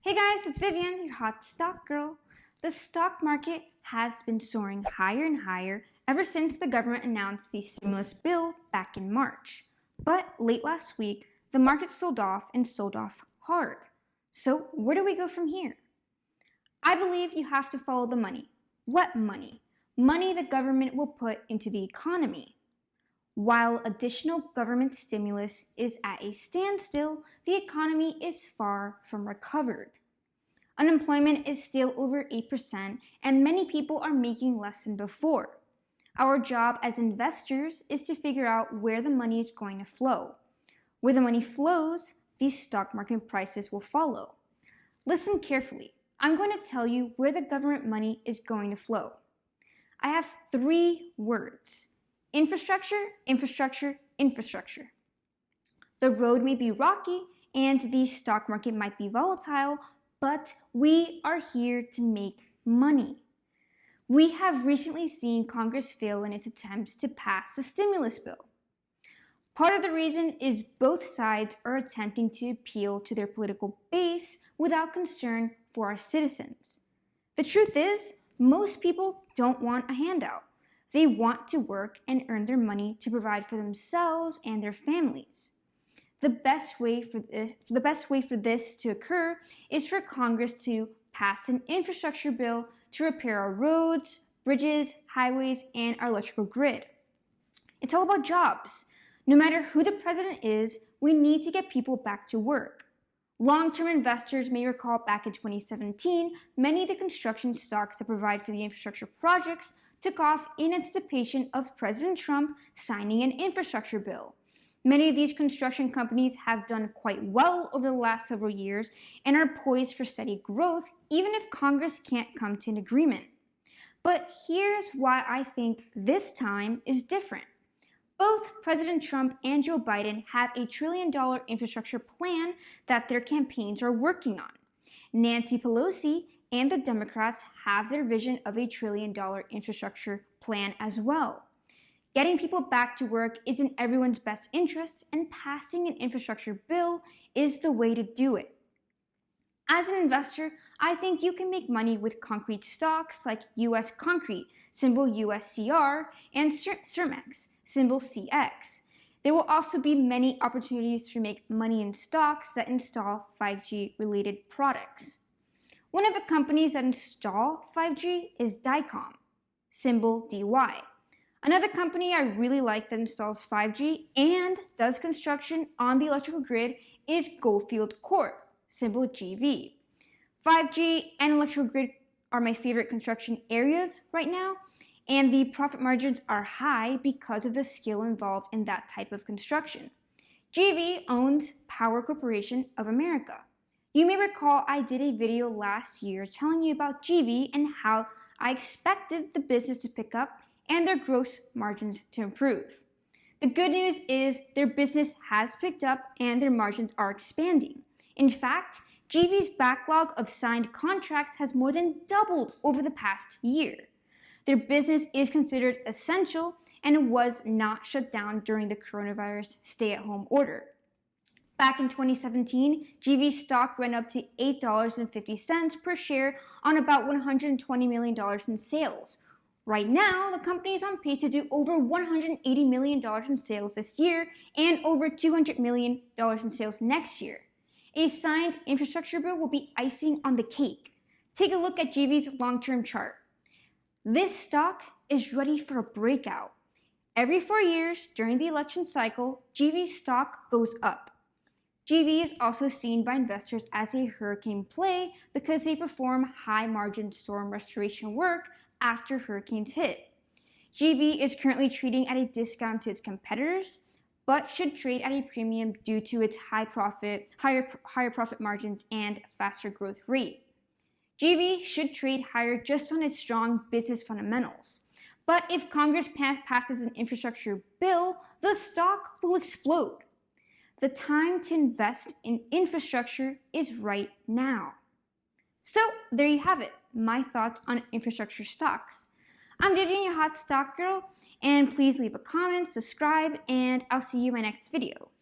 Hey guys, it's Vivian, your hot stock girl. The stock market has been soaring higher and higher ever since the government announced the stimulus bill back in March. But late last week, the market sold off and sold off hard. So where do we go from here? I believe you have to follow the money. What money? Money the government will put into the economy. While additional government stimulus is at a standstill, the economy is far from recovered. Unemployment is still over 8%, and many people are making less than before. Our job as investors is to figure out where the money is going to flow. Where the money flows, these stock market prices will follow. Listen carefully. I'm going to tell you where the government money is going to flow. I have 3 words. Infrastructure, infrastructure, infrastructure. The road may be rocky and the stock market might be volatile, but we are here to make money. We have recently seen Congress fail in its attempts to pass the stimulus bill. Part of the reason is both sides are attempting to appeal to their political base without concern for our citizens. The truth is, most people don't want a handout. They want to work and earn their money to provide for themselves and their families. The best way for this to occur is for Congress to pass an infrastructure bill to repair our roads, bridges, highways, and our electrical grid. It's all about jobs. No matter who the president is, we need to get people back to work. Long-term investors may recall back in 2017, many of the construction stocks that provide for the infrastructure projects took off in anticipation of President Trump signing an infrastructure bill. Many of these construction companies have done quite well over the last several years and are poised for steady growth, even if Congress can't come to an agreement. But here's why I think this time is different. Both President Trump and Joe Biden have a $1 trillion infrastructure plan that their campaigns are working on. Nancy Pelosi and the Democrats have their vision of a $1 trillion infrastructure plan as well. Getting people back to work is in everyone's best interest, and passing an infrastructure bill is the way to do it. As an investor, I think you can make money with concrete stocks like US Concrete, symbol USCR, and Cemex, symbol CX. There will also be many opportunities to make money in stocks that install 5G related products. One of the companies that install 5G is Dycom, symbol DY. Another company I really like that installs 5G and does construction on the electrical grid is Goldfield Corp, symbol GV. 5G and electrical grid are my favorite construction areas right now, and the profit margins are high because of the skill involved in that type of construction. GV owns Power Corporation of America. You may recall I did a video last year telling you about GV and how I expected the business to pick up and their gross margins to improve. The good news is their business has picked up and their margins are expanding. In fact, GV's backlog of signed contracts has more than doubled over the past year. Their business is considered essential and was not shut down during the coronavirus stay-at-home order. Back in 2017, GV's stock went up to $8.50 per share on about $120 million in sales. Right now, the company is on pace to do over $180 million in sales this year and over $200 million in sales next year. A signed infrastructure bill will be icing on the cake. Take a look at GV's long-term chart. This stock is ready for a breakout. Every 4 years during the election cycle, GV's stock goes up. GV is also seen by investors as a hurricane play because they perform high-margin storm restoration work after hurricanes hit. GV is currently trading at a discount to its competitors, but should trade at a premium due to its higher profit margins and faster growth rate. GV should trade higher just on its strong business fundamentals. But if Congress passes an infrastructure bill, the stock will explode. The time to invest in infrastructure is right now. So there you have it, my thoughts on infrastructure stocks. I'm Vivian, your hot stock girl, and please leave a comment, subscribe, and I'll see you in my next video.